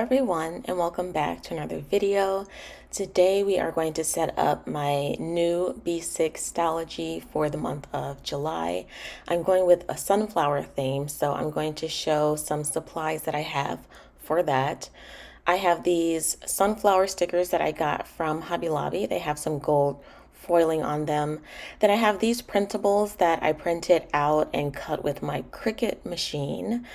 everyone, and welcome back to another video. Today we are going to set up my new B6 Stalogy for the month of July. I'm going with a sunflower theme, so I'm going to show some supplies that I have for that. I have these sunflower stickers that I got from Hobby Lobby. They have some gold foiling on them. Then I have these printables that I printed out and cut with my Cricut machine.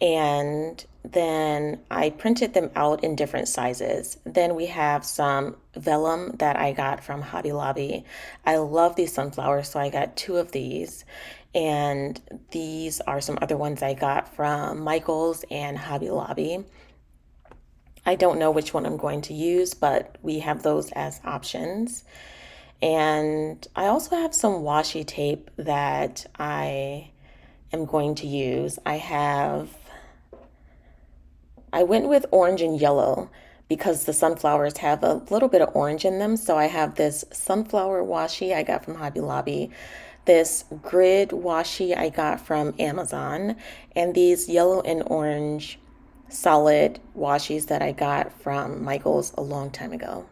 And then I printed them out in different sizes. Then we have some vellum that I got from Hobby Lobby. I love these sunflowers, so I got two of these. And these are some other ones I got from Michael's and Hobby Lobby. I don't know which one I'm going to use, but we have those as options. And I also have some washi tape that I am going to use. I went with orange and yellow because the sunflowers have a little bit of orange in them. So I have this sunflower washi I got from Hobby Lobby, this grid washi I got from Amazon, and these yellow and orange solid washis that I got from Michael's a long time ago.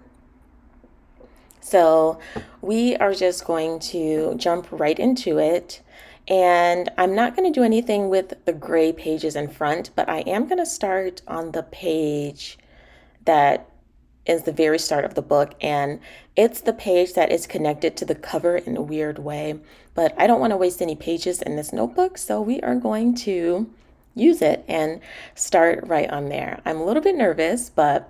So we are just going to jump right into it. And I'm not going to do anything with the gray pages in front, but I am going to start on the page that is the very start of the book. And it's the page that is connected to the cover in a weird way. But I don't want to waste any pages in this notebook, so we are going to use it and start right on there. I'm a little bit nervous, but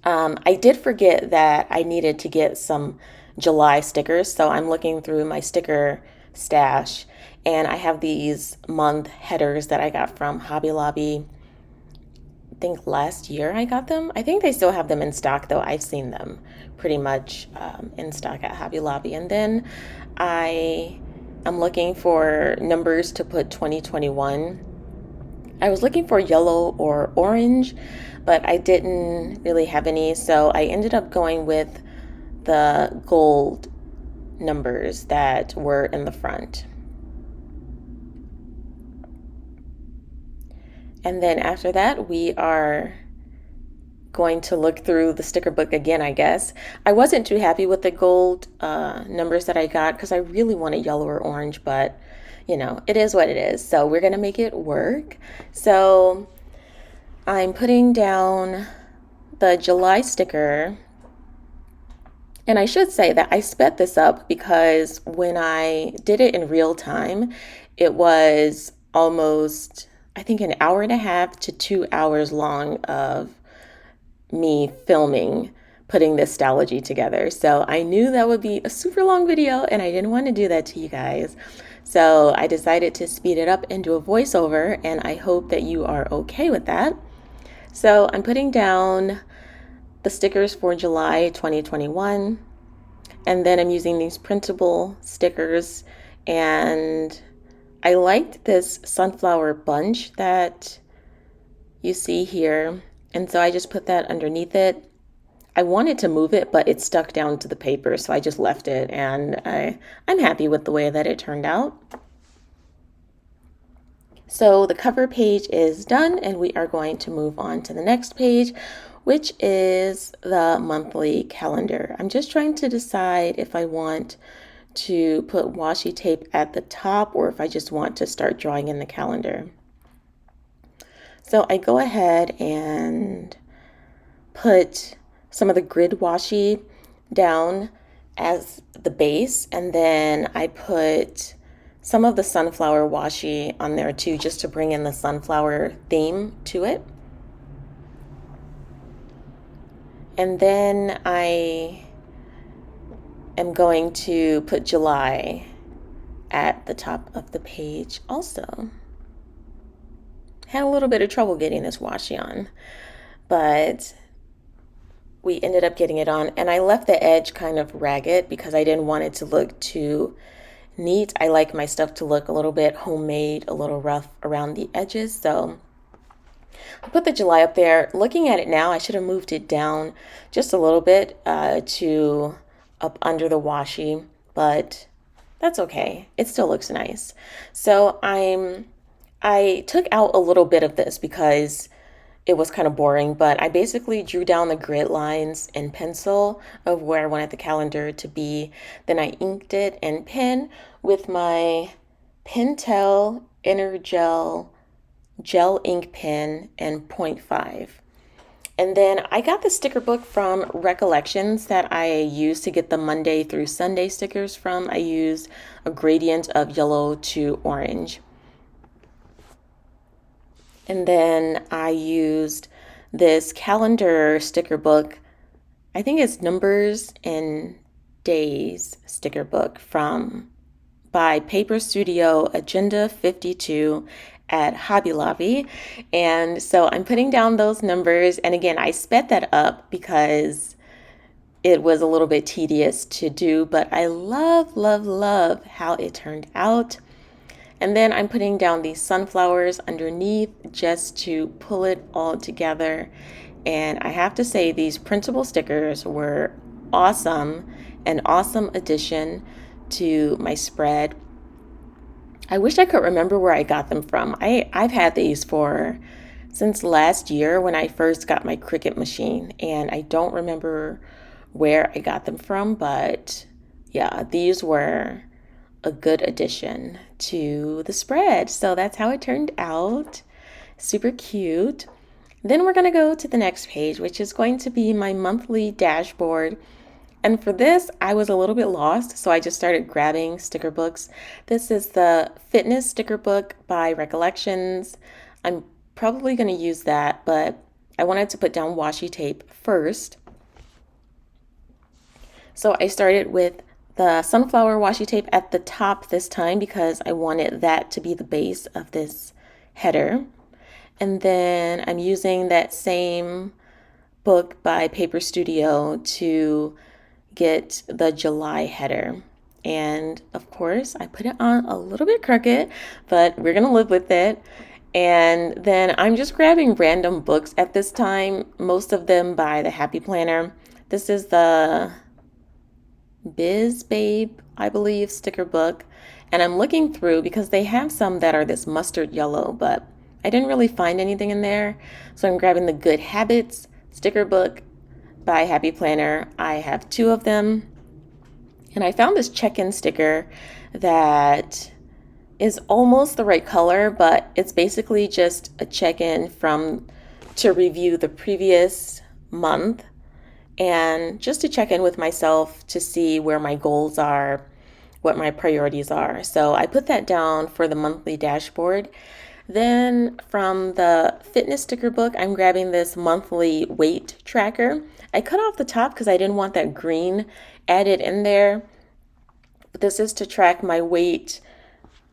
I did forget that I needed to get some July stickers. So I'm looking through my sticker stash, and I have these month headers that I got from Hobby Lobby. I think last year I got them. I think they still have them in stock, though. I've seen them pretty much in stock at Hobby Lobby. And then I am looking for numbers to put 2021. I was looking for yellow or orange, but I didn't really have any, so I ended up going with the gold numbers that were in the front. And then after that, we are going to look through the sticker book again, I guess. I wasn't too happy with the gold numbers that I got because I really wanted yellow or orange, but you know, it is what it is. So we're going to make it work. So I'm putting down the July sticker. And I should say that I sped this up because when I did it in real time, it was almost, I think, an hour and a half to 2 hours long of me filming, putting this Stalogy together. So I knew that would be a super long video and I didn't want to do that to you guys. So I decided to speed it up and do a voiceover, and I hope that you are okay with that. So I'm putting down the stickers for July 2021, and then I'm using these printable stickers, and I liked this sunflower bunch that you see here, and so I just put that underneath it. I wanted to move it, but it stuck down to the paper, so I just left it, and I'm happy with the way that it turned out. So the cover page is done, and we are going to move on to the next page, which is the monthly calendar. I'm just trying to decide if I want to put washi tape at the top or if I just want to start drawing in the calendar. So I go ahead and put some of the grid washi down as the base, and then I put some of the sunflower washi on there too, just to bring in the sunflower theme to it. And then I am going to put July at the top of the page also. Had a little bit of trouble getting this washi on, but we ended up getting it on, and I left the edge kind of ragged because I didn't want it to look too neat. I like my stuff to look a little bit homemade, a little rough around the edges. So I put the July up there. Looking at it now, I should have moved it down just a little bit to up under the washi, but that's okay. It still looks nice. So I took out a little bit of this because it was kind of boring, but I basically drew down the grid lines in pencil of where I wanted the calendar to be. Then I inked it in pen with my Pentel Energel gel ink pen and point .5. And then I got the sticker book from Recollections that I used to get the Monday through Sunday stickers from. I used a gradient of yellow to orange. And then I used this calendar sticker book. I think it's Numbers and Days sticker book from by Paper Studio Agenda 52 at Hobby Lobby. And so I'm putting down those numbers. And again, I sped that up because it was a little bit tedious to do, but I love, love, love how it turned out. And then I'm putting down these sunflowers underneath just to pull it all together. And I have to say, these printable stickers were awesome, an awesome addition to my spread. I wish I could remember where I got them from. I've had these for since last year when I first got my Cricut machine, and I don't remember where I got them from, but yeah, these were a good addition to the spread. So that's how it turned out. Super cute. Then we're going to go to the next page, which is going to be my monthly dashboard. And for this, I was a little bit lost, so I just started grabbing sticker books. This is the Fitness sticker book by Recollections. I'm probably going to use that, but I wanted to put down washi tape first. So I started with the sunflower washi tape at the top this time because I wanted that to be the base of this header. And then I'm using that same book by Paper Studio to get the July header. And of course, I put it on a little bit crooked, but we're going to live with it. And then I'm just grabbing random books at this time, most of them by the Happy Planner. This is the Biz Babe, I believe, sticker book. And I'm looking through because they have some that are this mustard yellow, but I didn't really find anything in there. So I'm grabbing the Good Habits sticker book by Happy Planner. I have 2 of them. And I found this check-in sticker that is almost the right color, but it's basically just a check-in to review the previous month and just to check in with myself to see where my goals are, what my priorities are. So I put that down for the monthly dashboard. Then from the fitness sticker book, I'm grabbing this monthly weight tracker. I cut off the top because I didn't want that green added in there. But this is to track my weight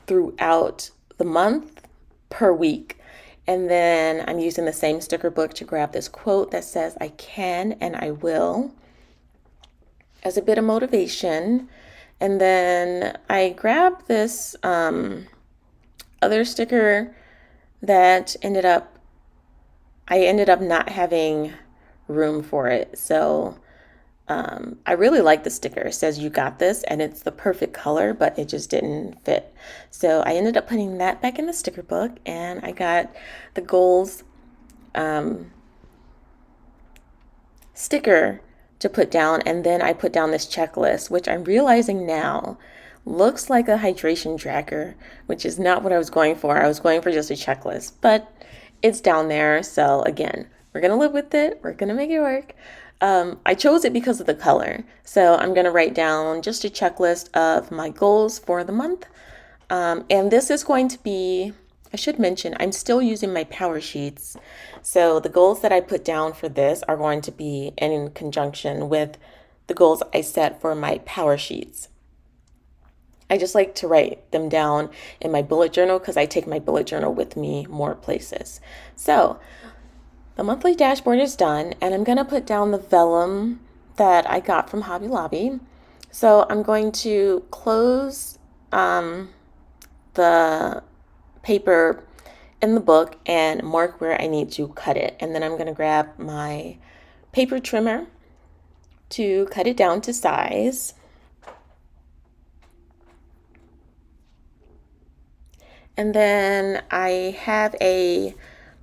throughout the month per week. And then I'm using the same sticker book to grab this quote that says, I can and I will, as a bit of motivation. And then I grabbed this other sticker that I ended up not having room for it. So I really like the sticker. It says you got this, and it's the perfect color, but it just didn't fit. So I ended up putting that back in the sticker book, and I got the goals sticker to put down, and then I put down this checklist, which I'm realizing now looks like a hydration tracker, which is not what I was going for. I was going for just a checklist, but it's down there. So again, we're going to live with it. We're going to make it work. I chose it because of the color. So I'm going to write down just a checklist of my goals for the month. And this is going to be, I should mention, I'm still using my power sheets. So the goals that I put down for this are going to be in conjunction with the goals I set for my power sheets. I just like to write them down in my bullet journal because I take my bullet journal with me more places. So the monthly dashboard is done, and I'm going to put down the vellum that I got from Hobby Lobby. So I'm going to close the paper in the book and mark where I need to cut it. And then I'm going to grab my paper trimmer to cut it down to size. And then I have a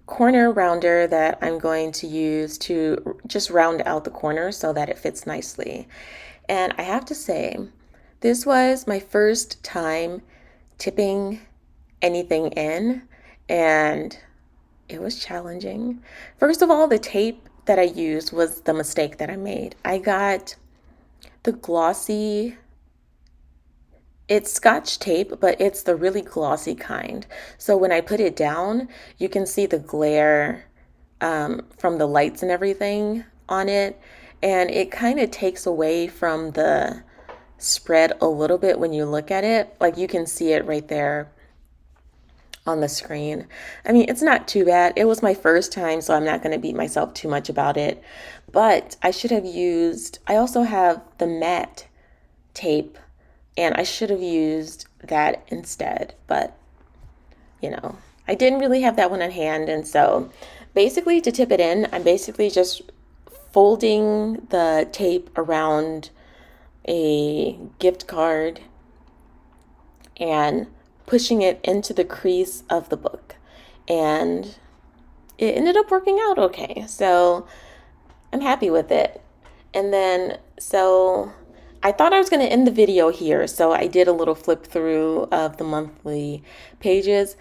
corner rounder that I'm going to use to just round out the corners so that it fits nicely. And I have to say, this was my first time tipping anything in, and it was challenging. First of all, the tape that I used was the mistake that I made. I got the glossy, it's Scotch tape, but it's the really glossy kind. So when I put it down, you can see the glare from the lights and everything on it. And it kind of takes away from the spread a little bit when you look at it. Like you can see it right there on the screen. I mean, it's not too bad. It was my first time, so I'm not going to beat myself too much about it. But I should have used, I also have the matte tape, and I should have used that instead. But, you know, I didn't really have that one on hand. And so basically to tip it in, I'm basically just folding the tape around a gift card and pushing it into the crease of the book. And it ended up working out okay. So I'm happy with it. And then, so I thought I was going to end the video here. So I did a little flip through of the monthly pages,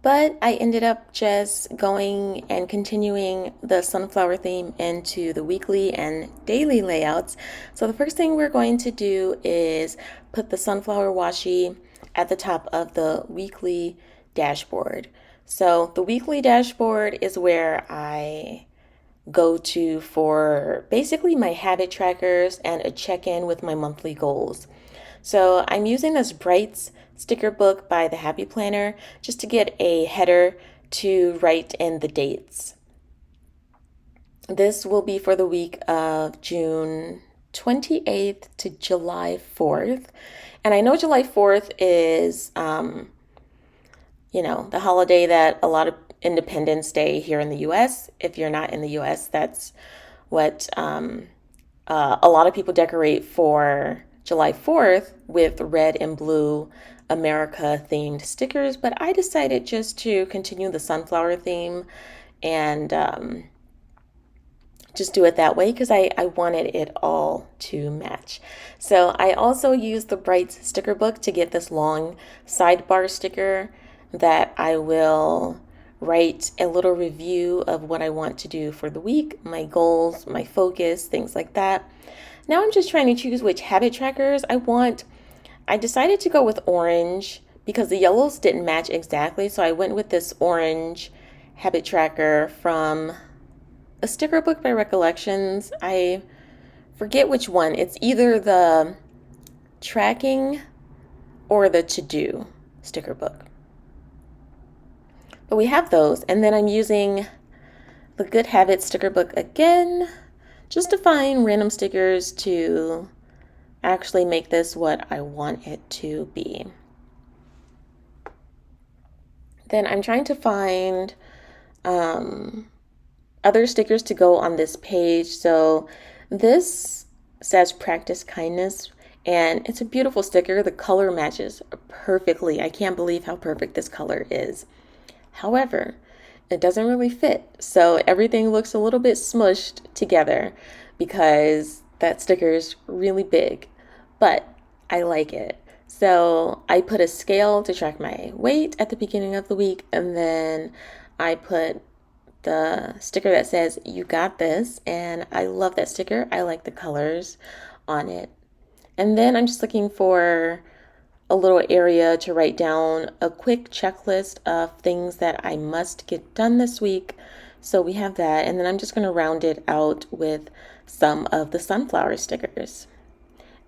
but I ended up just going and continuing the sunflower theme into the weekly and daily layouts. So the first thing we're going to do is put the sunflower washi at the top of the weekly dashboard. So the weekly dashboard is where I go to for basically my habit trackers and a check-in with my monthly goals. So I'm using this Brights sticker book by the Happy Planner just to get a header to write in the dates. This will be for the week of June 28th to July 4th. And I know July 4th is, the holiday that a lot of Independence Day here in the US. If you're not in the US, that's what a lot of people decorate for July 4th with red and blue America themed stickers. But I decided just to continue the sunflower theme and just do it that way because I wanted it all to match. So I also used the Brights sticker book to get this long sidebar sticker that I will write a little review of what I want to do for the week, my goals, my focus, things like that. Now I'm just trying to choose which habit trackers I want. I decided to go with orange because the yellows didn't match exactly, so I went with this orange habit tracker from a sticker book by Recollections. I forget which one. It's either the tracking or the to-do sticker book. But we have those, and then I'm using the Good Habits sticker book again, just to find random stickers to actually make this what I want it to be. Then I'm trying to find other stickers to go on this page. So this says Practice Kindness, and it's a beautiful sticker. The color matches perfectly. I can't believe how perfect this color is. However, it doesn't really fit. So everything looks a little bit smushed together because that sticker is really big, but I like it. So I put a scale to track my weight at the beginning of the week, and then I put the sticker that says "You got this," and I love that sticker. I like the colors on it. And then I'm just looking for a little area to write down a quick checklist of things that I must get done this week. So we have that, and then I'm just going to round it out with some of the sunflower stickers.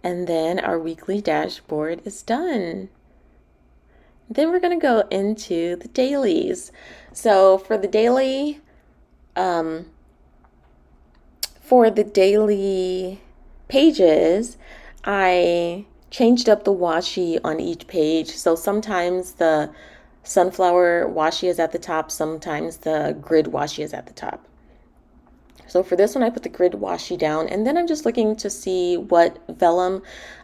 And then our weekly dashboard is done. Then we're going to go into the dailies. So for the daily pages, I changed up the washi on each page. So sometimes the sunflower washi is at the top, sometimes the grid washi is at the top. So for this one, I put the grid washi down, and then I'm just looking to see what vellum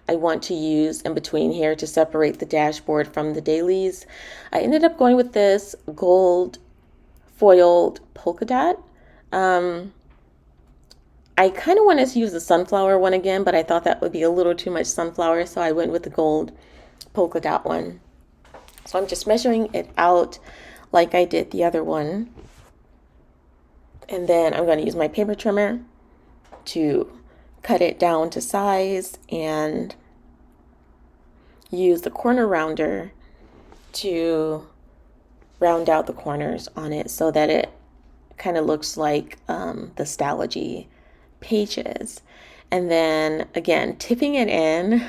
I want to use in between here to separate the dashboard from the dailies. I ended up going with this gold foiled polka dot. I kind of wanted to use the sunflower one again, but I thought that would be a little too much sunflower, so I went with the gold polka dot one. So I'm just measuring it out like I did the other one. And then I'm going to use my paper trimmer to cut it down to size and use the corner rounder to round out the corners on it so that it kind of looks like the Stalogy pages. And then again, tipping it in.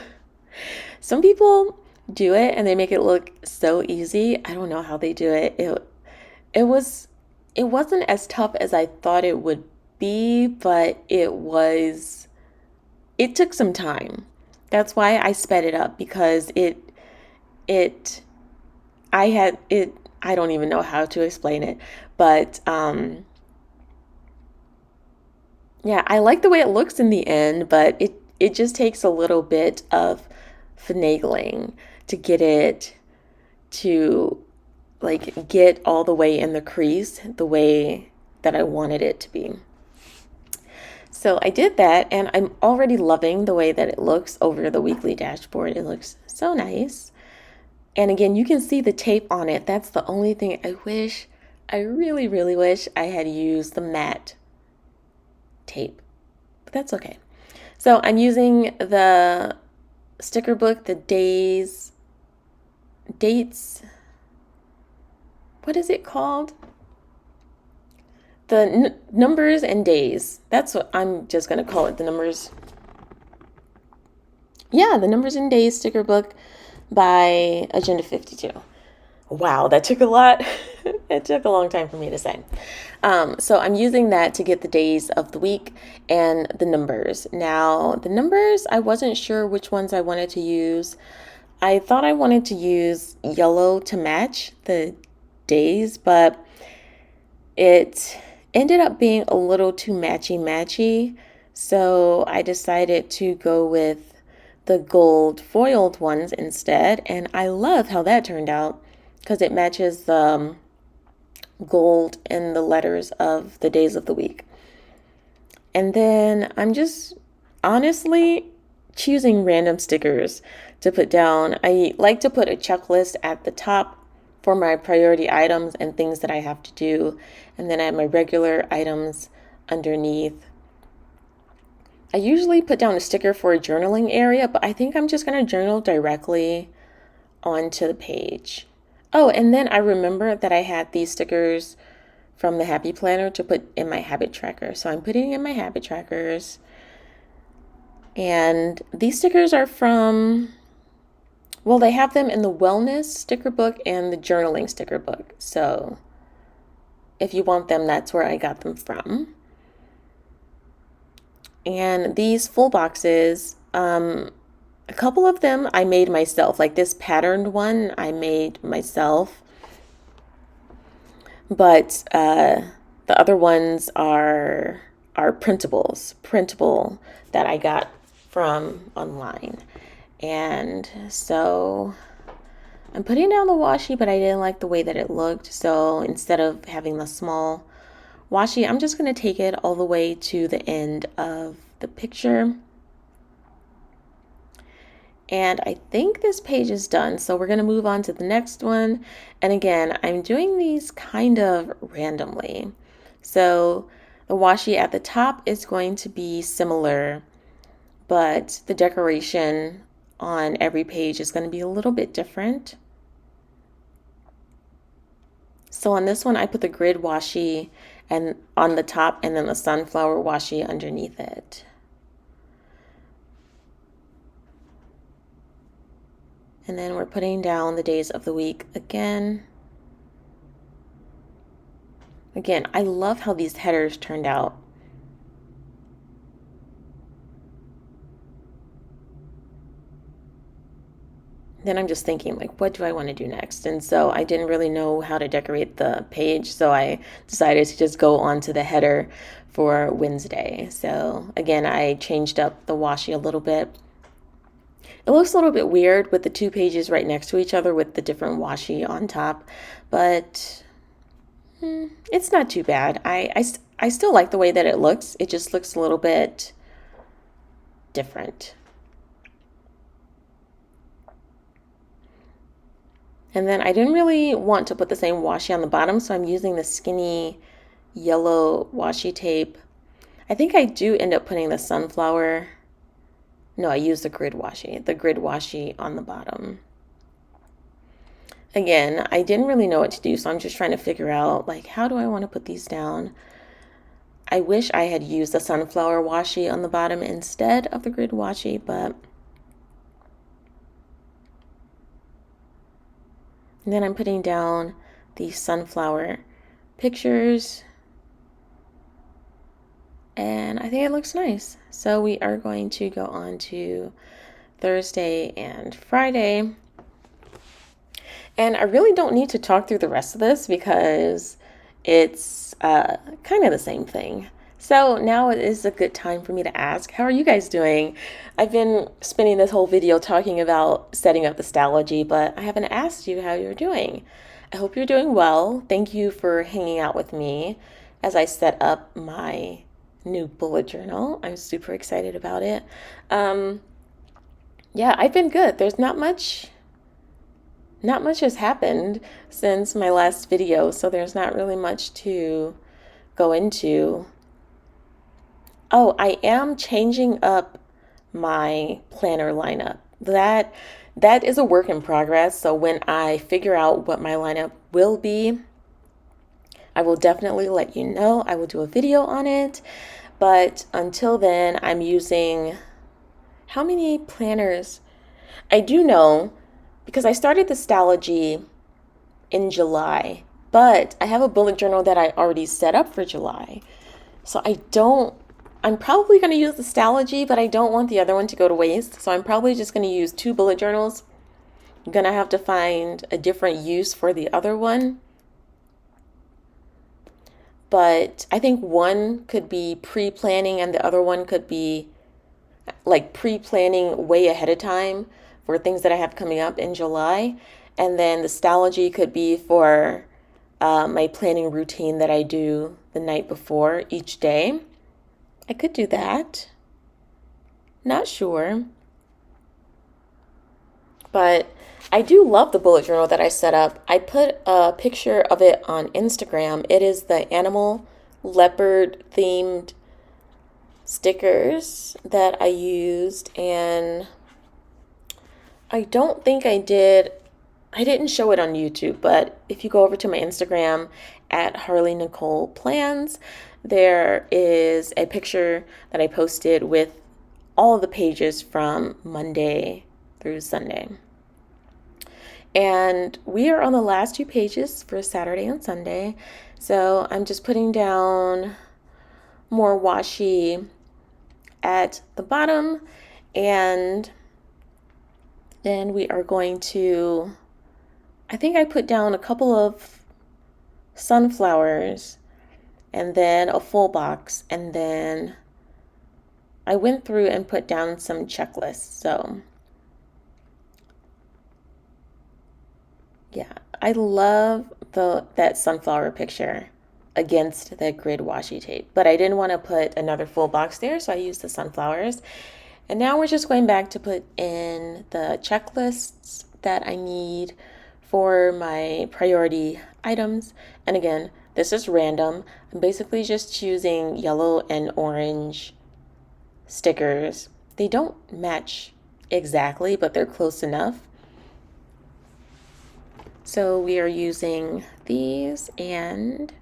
Some people do it and they make it look so easy. I don't know how they do it. It wasn't as tough as I thought it would be, but it took some time. That's why I sped it up, because I don't even know how to explain it, but yeah, I like the way it looks in the end, but it just takes a little bit of finagling to get it to like get all the way in the crease the way that I wanted it to be. So I did that, and I'm already loving the way that it looks over the weekly dashboard. It looks so nice. And again, you can see the tape on it. That's the only thing I really, really wish I had used the matte tape, but that's okay. So I'm using the sticker book, the dates, what is it called? The numbers and days. That's what I'm just going to call it, the numbers. Yeah, the numbers and days sticker book by Agenda 52. Wow, that took a lot. It took a long time for me to say. So I'm using that to get the days of the week and the numbers. Now, the numbers, I wasn't sure which ones I wanted to use. I thought I wanted to use yellow to match the days, but it ended up being a little too matchy-matchy. So I decided to go with the gold foiled ones instead. And I love how that turned out, because it matches the gold in the letters of the days of the week. And then I'm just honestly choosing random stickers to put down. I like to put a checklist at the top for my priority items and things that I have to do. And then I have my regular items underneath. I usually put down a sticker for a journaling area, but I think I'm just going to journal directly onto the page. Oh, and then I remember that I had these stickers from the Happy Planner to put in my habit tracker. So I'm putting in my habit trackers. And these stickers are from, well, they have them in the wellness sticker book and the journaling sticker book. So if you want them, that's where I got them from. And these full boxes, a couple of them I made myself, like this patterned one I made myself. But the other ones are printable that I got from online. And so I'm putting down the washi, but I didn't like the way that it looked. So instead of having the small washi, I'm just going to take it all the way to the end of the picture. And I think this page is done, so we're going to move on to the next one. And again, I'm doing these kind of randomly. So the washi at the top is going to be similar, but the decoration on every page is going to be a little bit different. So on this one, I put the grid washi and on the top, and then the sunflower washi underneath it. And then we're putting down the days of the week again. Again, I love how these headers turned out. Then I'm just thinking, like, what do I want to do next? And so I didn't really know how to decorate the page, so I decided to just go on to the header for Wednesday. So again, I changed up the washi a little bit. It looks a little bit weird with the two pages right next to each other with the different washi on top, but It's not too bad. I still like the way that it looks. It just looks a little bit different. And then I didn't really want to put the same washi on the bottom, so I'm using the skinny yellow washi tape. I think I do end up putting the sunflower. No, I use the grid washi on the bottom. Again, I didn't really know what to do, so I'm just trying to figure out, like, how do I want to put these down? I wish I had used the sunflower washi on the bottom instead of the grid washi, but and then I'm putting down the sunflower pictures, and I think it looks nice. So we are going to go on to Thursday and Friday. And I really don't need to talk through the rest of this because it's kind of the same thing. So now it is a good time for me to ask, how are you guys doing? I've been spending this whole video talking about setting up the Stalogy, but I haven't asked you how you're doing. I hope you're doing well. Thank you for hanging out with me as I set up my new bullet journal. I'm super excited about it. Yeah, I've been good. There's not much has happened since my last video, so there's not really much to go into. Oh, I am changing up my planner lineup. That is a work in progress, so when I figure out what my lineup will be, I will definitely let you know. I will do a video on it, but until then, I'm using how many planners? I do know because I started the Stalogy in July, but I have a bullet journal that I already set up for July. So I'm probably going to use the Stalogy, but I don't want the other one to go to waste. So I'm probably just going to use 2 bullet journals. I'm going to have to find a different use for the other one. But I think one could be pre-planning and the other one could be like pre-planning way ahead of time for things that I have coming up in July. And then the Stalogy could be for my planning routine that I do the night before each day. I could do that. Not sure. But I do love the bullet journal that I set up. I put a picture of it on Instagram. It is the animal leopard themed stickers that I used, and I don't think I didn't show it on YouTube, but if you go over to my Instagram at Harley Nicole Plans, there is a picture that I posted with all of the pages from Monday through Sunday. And we are on the last 2 pages for Saturday and Sunday. So I'm just putting down more washi at the bottom, and then we are going to, I think I put down a couple of sunflowers and then a full box, and then I went through and put down some checklists. So yeah, I love that sunflower picture against the grid washi tape, but I didn't want to put another full box there, so I used the sunflowers. And now we're just going back to put in the checklists that I need for my priority items. And again, this is random. I'm basically just choosing yellow and orange stickers. They don't match exactly, but they're close enough. So we are using these, and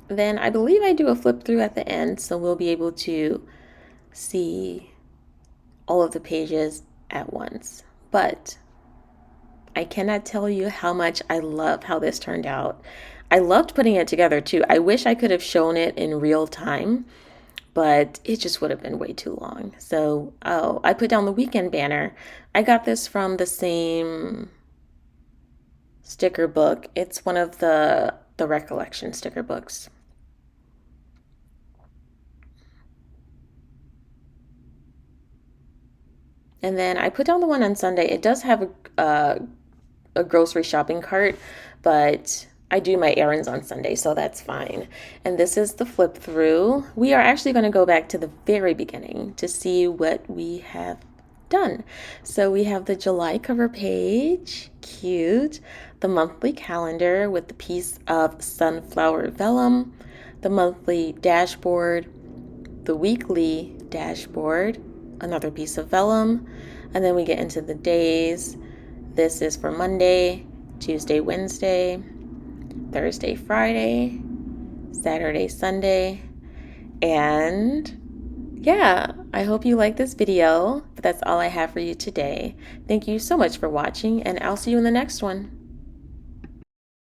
then I believe I do a flip through at the end, so we'll be able to see all of the pages at once. But I cannot tell you how much I love how this turned out. I loved putting it together too. I wish I could have shown it in real time, but it just would have been way too long. So, oh, I put down the weekend banner. I got this from the same sticker book. It's one of the Recollection sticker books. And then I put down the one on Sunday. It does have a grocery shopping cart, but I do my errands on Sunday, so that's fine. And this is the flip through. We are actually going to go back to the very beginning to see what we have done. So we have the July cover page, cute, the monthly calendar with the piece of sunflower vellum, the monthly dashboard, the weekly dashboard, another piece of vellum, and then we get into the days. This is for Monday, Tuesday, Wednesday, Thursday, Friday, Saturday, Sunday, and yeah, I hope you like this video, but that's all I have for you today. Thank you so much for watching, and I'll see you in the next one.